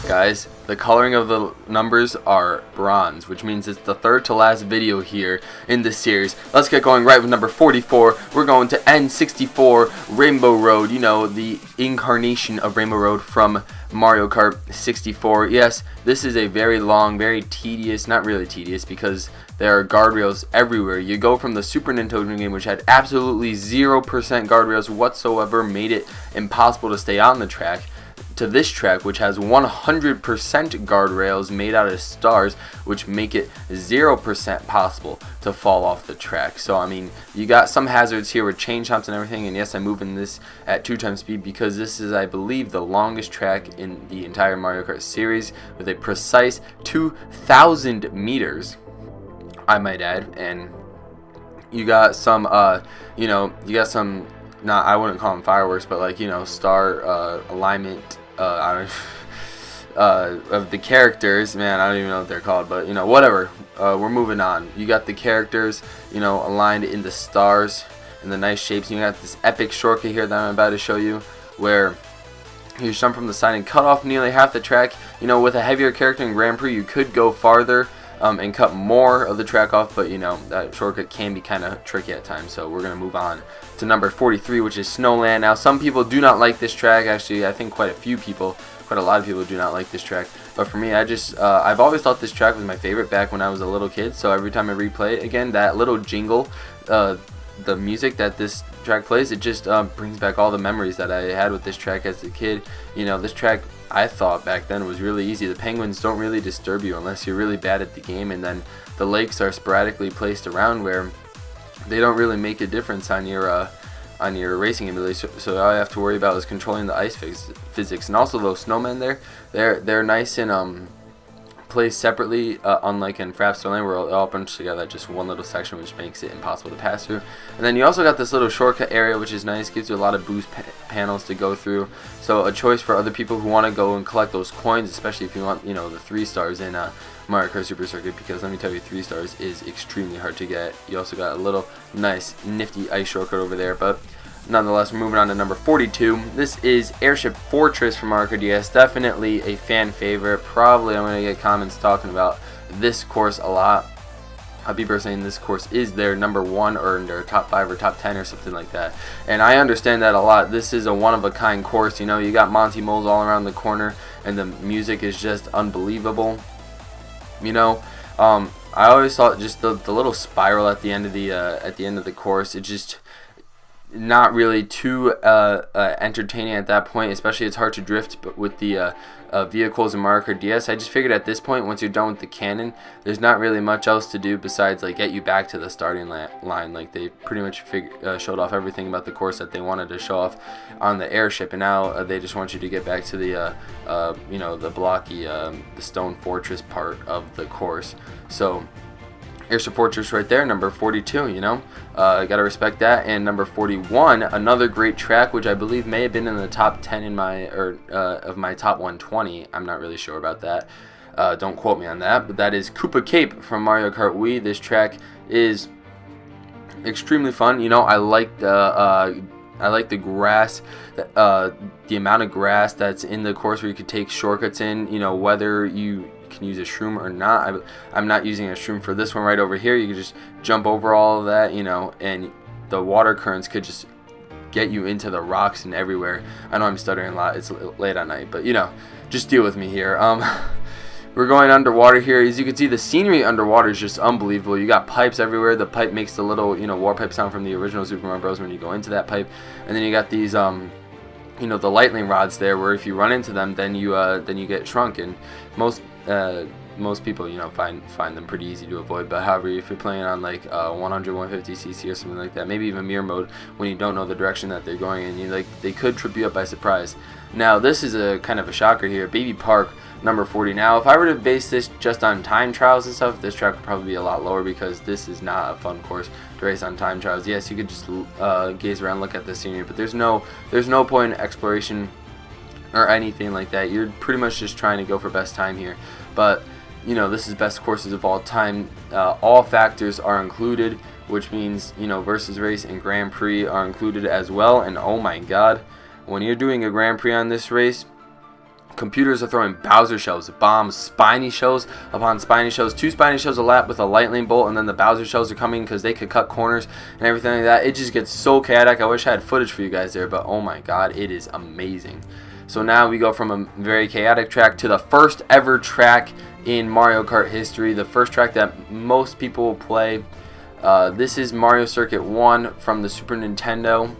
Guys, the coloring of the numbers are bronze, which means it's the third to last video here in this series. Let's get going right with number 44. We're going to N64 Rainbow Road, you know, the incarnation of Rainbow Road from Mario Kart 64. Yes, this is a very long, very tedious, not really tedious because there are guardrails everywhere. You go from the Super Nintendo game, which had absolutely 0% guardrails whatsoever, made it impossible to stay on the track, to this track, which has 100% guardrails made out of stars, which make it 0% possible to fall off the track. So I mean, you got some hazards here with chain chomps and everything, and yes, I'm moving this at 2x speed because this is, I believe, the longest track in the entire Mario Kart series with a precise 2,000 meters, I might add. And you got some not, I wouldn't call them fireworks, but like, you know, star alignment of the characters. Man, I don't even know what they're called, but you know, whatever. We're moving on. You got the characters, you know, aligned in the stars in the nice shapes. You got this epic shortcut here that I'm about to show you, where you jump from the side and cut off nearly half the track. You know, with a heavier character in Grand Prix, you could go farther and cut more of the track off, but you know, that shortcut can be kind of tricky at times. So we're gonna move on to number 43, which is Snowland. Now, some people do not like this track. Actually, I think quite a lot of people do not like this track. But for me, I've always thought this track was my favorite back when I was a little kid. So every time I replay it again, that little jingle, the music that this track plays, it just brings back all the memories that I had with this track as a kid. You know, this track, I thought back then, was really easy. The penguins don't really disturb you unless you're really bad at the game, and then the lakes are sporadically placed around where they don't really make a difference on your racing ability. So all you have to worry about is controlling the ice physics. And also those snowmen they're nice and placed separately, unlike in Frapster Lane where they're all bunched together at just one little section, which makes it impossible to pass through. And then you also got this little shortcut area, which is nice, gives you a lot of boost panels to go through. So a choice for other people who want to go and collect those coins, especially if you want, you know, the 3 stars in Mario Kart Super Circuit, because let me tell you, 3 stars is extremely hard to get. You also got a little nice nifty ice shortcut over there, but nonetheless, we're moving on to number 42. This is Airship Fortress from Mario Kart DS. Definitely a fan favorite. Probably I'm going to get comments talking about this course a lot. People are saying this course is their number 1 or their top 5 or top 10 or something like that. And I understand that a lot. This is a one-of-a-kind course. You know, you got Monty Moles all around the corner, and the music is just unbelievable. You know, I always thought just the little spiral at the end of the course, it just not really too entertaining at that point. Especially, it's hard to drift with the vehicles in Mario Kart DS. I just figured at this point, once you're done with the cannon, there's not really much else to do besides like get you back to the starting line. Like, they pretty much showed off everything about the course that they wanted to show off on the airship, and now they just want you to get back to the you know, the blocky the stone fortress part of the course. So Airship Fortress right there, number 42, you know, gotta respect that. And number 41, another great track, which I believe may have been in the top 10 in my, of my top 120. I'm not really sure about that. Don't quote me on that, but that is Koopa Cape from Mario Kart Wii. This track is extremely fun. You know, I like the grass, the amount of grass that's in the course where you could take shortcuts in. You know, whether you can use a shroom or not. I'm not using a shroom for this one right over here. You can just jump over all of that, you know, and the water currents could just get you into the rocks and everywhere. I know I'm stuttering a lot. It's late at night, but you know, just deal with me here. We're going underwater here. As you can see, the scenery underwater is just unbelievable. You got pipes everywhere. The pipe makes the little, you know, warp sound from the original Super Mario Bros. When you go into that pipe, and then you got these you know, the lightning rods there, where if you run into them, then you get shrunk. And most people, you know, find them pretty easy to avoid. But however, if you're playing on like 100, 150cc or something like that, maybe even mirror mode, when you don't know the direction that they're going in, they could trip you up by surprise. Now, this is a kind of a shocker here. Baby Park, number 40. Now, if I were to base this just on time trials and stuff, this track would probably be a lot lower because this is not a fun course to race on time trials. Yes, you could just gaze around, look at the scenery, but there's no point in exploration or anything like that. You're pretty much just trying to go for best time here. But you know, this is best courses of all time. All factors are included, which means, you know, versus race and Grand Prix are included as well. And oh my God, when you're doing a Grand Prix on this race, Computers are throwing Bowser shells, bombs, spiny shells upon spiny shells, 2 spiny shells a lap with a lightning bolt, and then the Bowser shells are coming because they could cut corners and everything like that. It just gets so chaotic. I wish I had footage for you guys there, but oh my god, it is amazing. So now we go from a very chaotic track to the first ever track in Mario Kart history, the first track that most people will play. This is Mario Circuit 1 from the Super Nintendo,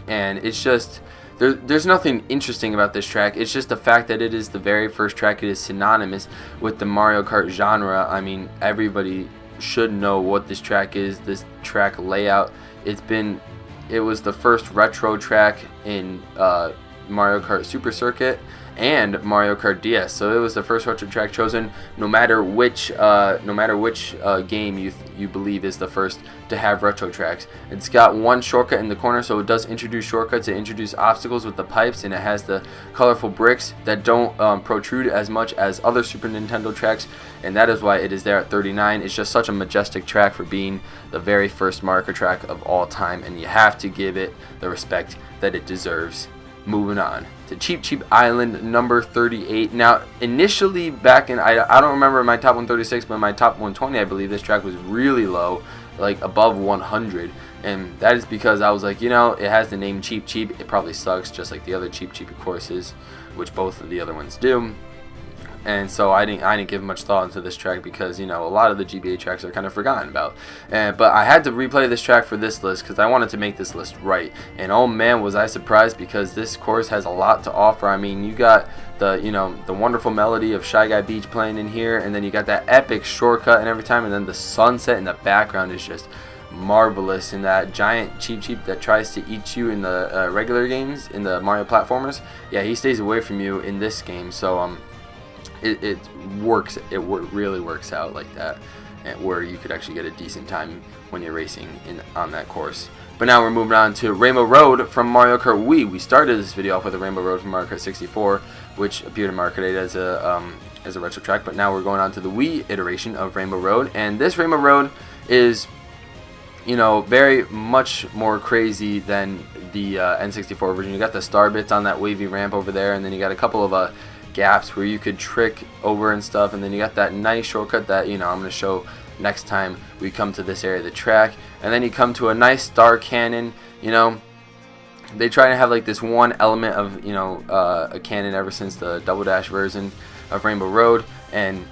and it's just... There's nothing interesting about this track. It's just the fact that it is the very first track. It is synonymous with the Mario Kart genre. I mean, everybody should know what this track is, this track layout. It was the first retro track in Mario Kart Super Circuit and Mario Kart DS. So it was the first retro track chosen, no matter which game you believe is the first to have retro tracks. It's got one shortcut in the corner, so it does introduce shortcuts. It introduces obstacles with the pipes, and it has the colorful bricks that don't protrude as much as other Super Nintendo tracks, and that is why it is there at 39. It's just such a majestic track for being the very first Mario Kart track of all time, and you have to give it the respect that it deserves. Moving on to Cheep Island number 38. Now, initially back in, I don't remember my top 136, but my top 120, I believe this track was really low, like above 100. And that is because I was like, you know, it has the name Cheep. It probably sucks, just like the other Cheep courses, which both of the other ones do. And so I didn't give much thought into this track because, you know, a lot of the GBA tracks are kind of forgotten about. But I had to replay this track for this list because I wanted to make this list right. And oh man, was I surprised, because this course has a lot to offer. I mean, you got the wonderful melody of Shy Guy Beach playing in here, and then you got that epic shortcut and every time, and then the sunset in the background is just marvelous. And that giant Cheep that tries to eat you in the regular games, in the Mario platformers, yeah, he stays away from you in this game. So it works. It really works out like that, where you could actually get a decent time when you're racing on that course. But now we're moving on to Rainbow Road from Mario Kart Wii. We started this video off with a Rainbow Road from Mario Kart 64, which appeared in Mario Kart 8 as a retro track. But now we're going on to the Wii iteration of Rainbow Road, and this Rainbow Road is, you know, very much more crazy than the N64 version. You got the star bits on that wavy ramp over there, and then you got a couple of gaps where you could trick over and stuff, and then you got that nice shortcut that, you know, I'm going to show next time we come to this area of the track. And then you come to a nice star cannon. You know, they try to have like this one element of, you know, a cannon ever since the Double Dash version of Rainbow Road, and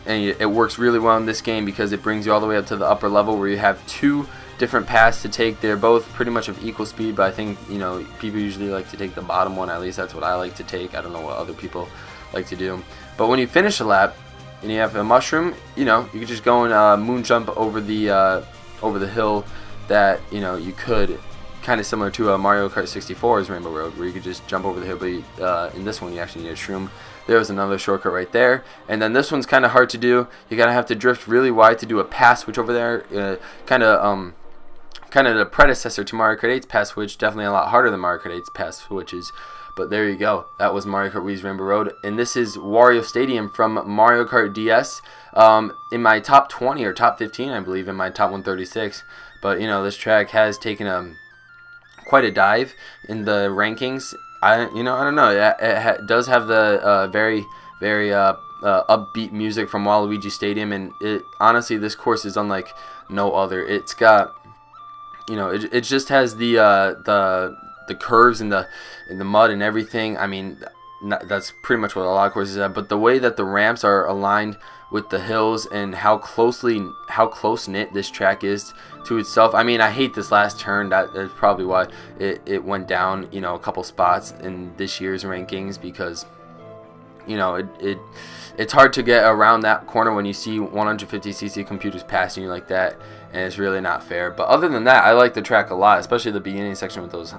it works really well in this game because it brings you all the way up to the upper level where you have 2 different paths to take. They're both pretty much of equal speed, but I think, you know, people usually like to take the bottom one. At least that's what I like to take. I don't know what other people like to do. But when you finish a lap and you have a mushroom, you know, you can just go and moon jump over the hill that, you know, you could, kind of similar to Mario Kart 64's Rainbow Road, where you could just jump over the hill, but in this one you actually need a shroom. There was another shortcut right there. And then this one's kind of hard to do. You gotta have to drift really wide to do a pass switch over there. Kind of the predecessor to Mario Kart 8's pass switch, definitely a lot harder than Mario Kart 8's pass switches. But there you go. That was Mario Kart Wii's Rainbow Road. And this is Wario Stadium from Mario Kart DS. In my top 20 or top 15, I believe, in my top 136. But, you know, this track has taken quite a dive in the rankings. I don't know. It does have the very upbeat music from Waluigi Stadium, and honestly, this course is unlike no other. It's got, you know, it just has the curves and the mud and everything. I mean, that's pretty much what a lot of courses have. But the way that the ramps are aligned with the hills and how close knit this track is to itself. I mean, I hate this last turn. That's probably why it went down, you know, a couple spots in this year's rankings, because, you know, it's hard to get around that corner when you see 150cc computers passing you like that, and it's really not fair. But other than that, I like the track a lot, especially the beginning section with those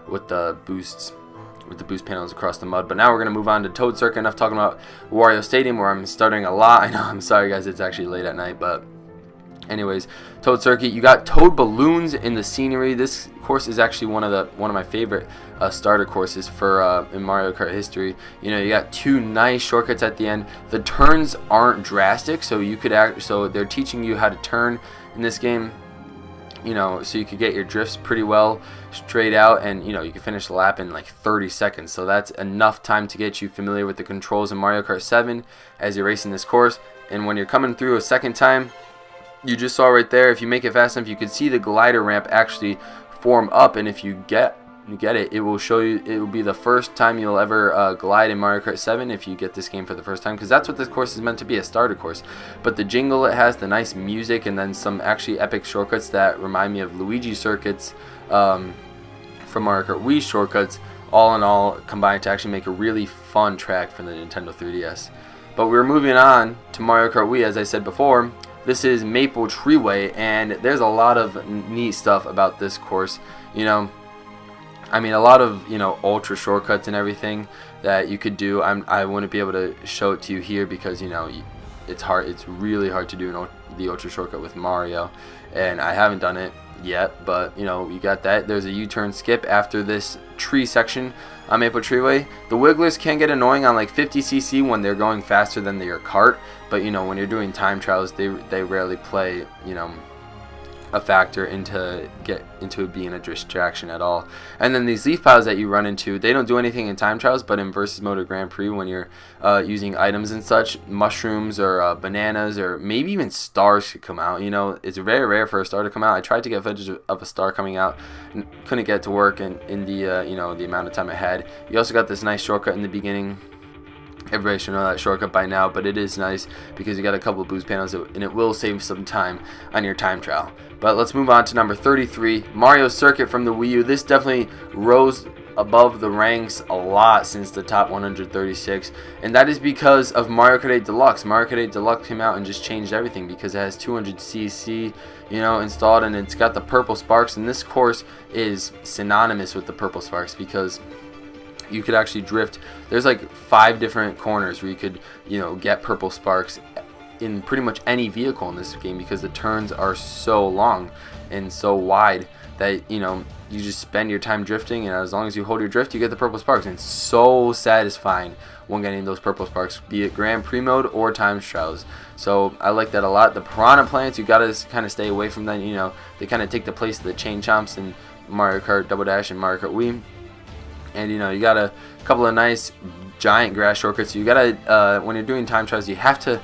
with the boost panels across the mud. But now we're going to move on to Toad Circuit. Enough talking about Wario Stadium, where I'm stuttering a lot. I know, I'm sorry guys, it's actually late at night, but anyways, Toad Circuit, you got Toad balloons in the scenery. This course is actually one of my favorite starter courses for in Mario Kart history. You know, you got 2 nice shortcuts at the end. The turns aren't drastic, so you could so they're teaching you how to turn in this game. you know, so you could get your drifts pretty well straight out, and you know, you can finish the lap in like 30 seconds. So that's enough time to get you familiar with the controls in Mario Kart 7 as you're racing this course. And when you're coming through a second time, you just saw right there, if you make it fast enough, you could see the glider ramp actually form up, and if you get it, it will show you, it will be the first time you'll ever glide in Mario Kart 7 if you get this game for the first time, because that's what this course is meant to be, a starter course. But the jingle it has, the nice music, and then some actually epic shortcuts that remind me of Luigi circuits from Mario Kart Wii shortcuts, all in all combined to actually make a really fun track for the Nintendo 3DS. But we're moving on to Mario Kart Wii, as I said before. This is Maple Treeway, and there's a lot of neat stuff about this course. You know, I mean, a lot of, you know, ultra shortcuts and everything that you could do. I wouldn't be able to show it to you here because, you know, it's hard. It's really hard to do the ultra shortcut with Mario, and I haven't done it yet. But you know, you got that. There's a U-turn skip after this tree section on Maple Treeway. The wigglers can get annoying on like 50cc when they're going faster than your cart, but you know, when you're doing time trials, they rarely play, you know, a factor into it being a distraction at all. And then these leaf piles that you run into, they don't do anything in time trials, but in versus mode or Grand Prix, when you're using items and such, mushrooms or bananas or maybe even stars should come out. You know, it's very rare for a star to come out. I tried to get footage of a star coming out, and couldn't get it to work in the you know, the amount of time I had. You also got this nice shortcut in the beginning. Everybody should know that shortcut by now, but it is nice because you got a couple of boost panels and it will save some time on your time trial. But let's move on to number 33, Mario Circuit from the Wii U. This definitely rose above the ranks a lot since the top 136, and that is because of Mario Kart 8 Deluxe. Mario Kart 8 Deluxe came out and just changed everything because it has 200cc, you know, installed, and it's got the purple sparks, and this course is synonymous with the purple sparks because you could actually drift. There's like 5 different corners where you could, you know, get purple sparks in pretty much any vehicle in this game because the turns are so long and so wide that, you know, you just spend your time drifting, and as long as you hold your drift, you get the purple sparks, and it's so satisfying when getting those purple sparks, be it Grand Prix mode or time trials. So I like that a lot. The piranha plants, you gotta kind of stay away from them. You know, they kind of take the place of the chain chomps in Mario Kart Double Dash and Mario Kart Wii. And you know, you got a couple of nice giant grass shortcuts. You gotta when you're doing time trials, you have to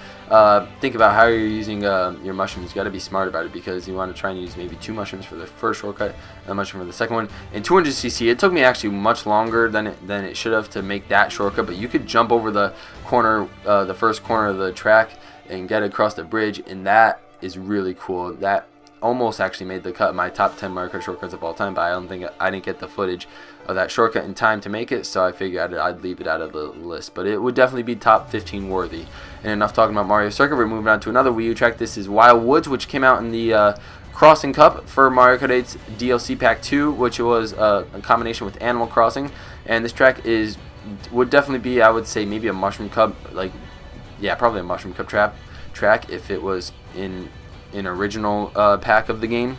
think about how you're using your mushrooms. You gotta be smart about it because you want to try and use maybe 2 mushrooms for the first shortcut and a mushroom for the second one. And 200cc, it took me actually much longer than it should have to make that shortcut. But you could jump over the corner, the first corner of the track, and get across the bridge, and that is really cool. That almost actually made the cut in my top 10 Mario Kart shortcuts of all time, but I didn't get the footage of that shortcut in time to make it, so I figured I'd leave it out of the list. But it would definitely be top 15 worthy. And enough talking about Mario Circuit, we're moving on to another Wii U track. This is Wild Woods, which came out in the Crossing Cup for Mario Kart 8's DLC Pack 2, which was a combination with Animal Crossing. And this track would definitely be, I would say, maybe a Mushroom Cup, like, yeah, probably a Mushroom Cup track if it was in an original pack of the game.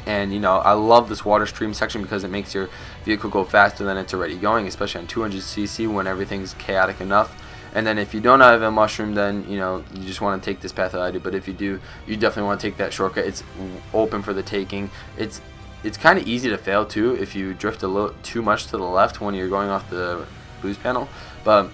And you know, I love this water stream section because it makes your vehicle go faster than it's already going, especially on 200cc when everything's chaotic enough. And then if you don't have a mushroom, then you know, you just want to take this path that I do. But if you do, you definitely want to take that shortcut. It's open for the taking. It's kind of easy to fail too if you drift a little too much to the left when you're going off the boost panel. But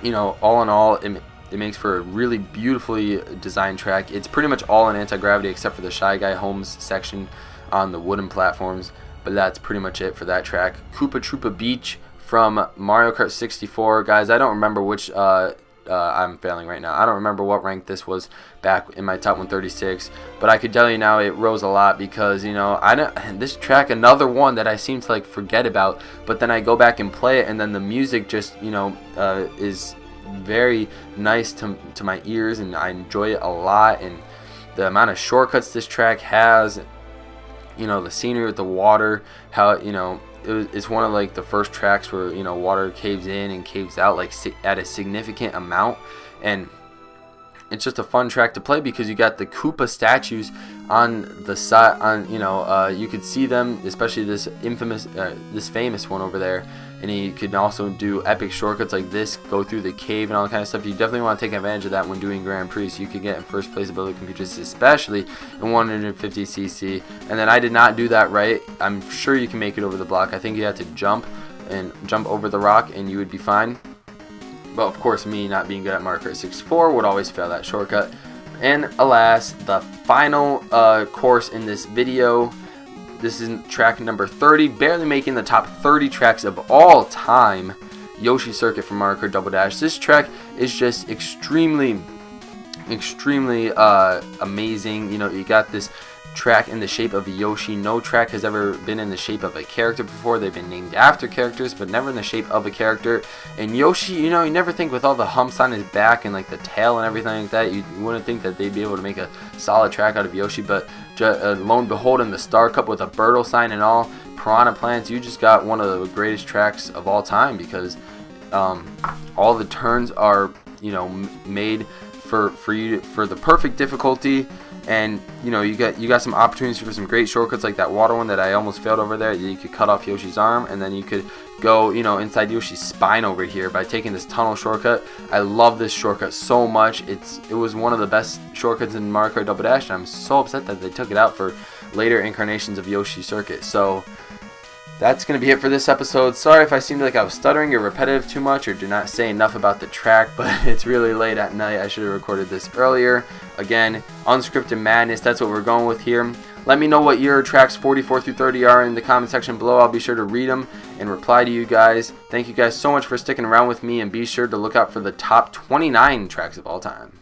you know, all in all, it makes for a really beautifully designed track. It's pretty much all in anti-gravity except for the Shy Guy Homes section on the wooden platforms, but that's pretty much it for that track. Koopa Troopa Beach from Mario Kart 64. Guys, I don't remember which, I'm failing right now. I don't remember what rank this was back in my top 136, but I could tell you now it rose a lot because, you know, this track, another one that I seem to like forget about, but then I go back and play it, and then the music just, you know, is very nice to my ears, and I enjoy it a lot. And the amount of shortcuts this track has, you know, the scenery with the water, how, you know, it's one of like the first tracks where, you know, water caves in and caves out like at a significant amount, and it's just a fun track to play because you got the Koopa statues on the side, on, you know, you could see them, especially this famous one over there, and you can also do epic shortcuts like this, go through the cave and all that kind of stuff. You definitely want to take advantage of that when doing Grand Prix, so you could get in first place ability computers, especially in 150cc. And then I did not do that right. I'm sure you can make it over the block. I think you have to jump over the rock and you would be fine. But of course, me not being good at Mario Kart 64 would always fail that shortcut. And alas, the final course in this video. This is track number 30, barely making the top 30 tracks of all time. Yoshi Circuit from Mario Kart Double Dash. This track is just extremely amazing. You know, you got this track in the shape of a Yoshi. No track has ever been in the shape of a character before. They've been named after characters, but never in the shape of a character. And Yoshi, you know, you never think with all the humps on his back and like the tail and everything like that, you wouldn't think that they'd be able to make a solid track out of Yoshi. But lo and behold, in the Star Cup with a Birtle sign and all, Piranha Plants, you just got one of the greatest tracks of all time, because all the turns are, you know, made for the perfect difficulty. And you know, you got some opportunities for some great shortcuts, like that water one that I almost failed over there. You could cut off Yoshi's arm, and then you could go, you know, inside Yoshi's spine over here by taking this tunnel shortcut. I love this shortcut so much. It was one of the best shortcuts in Mario Kart Double Dash, and I'm so upset that they took it out for later incarnations of Yoshi Circuit. So that's going to be it for this episode. Sorry if I seemed like I was stuttering or repetitive too much or did not say enough about the track, but it's really late at night. I should have recorded this earlier. Again, unscripted madness, that's what we're going with here. Let me know what your tracks 44 through 30 are in the comment section below. I'll be sure to read them and reply to you guys. Thank you guys so much for sticking around with me, and be sure to look out for the top 29 tracks of all time.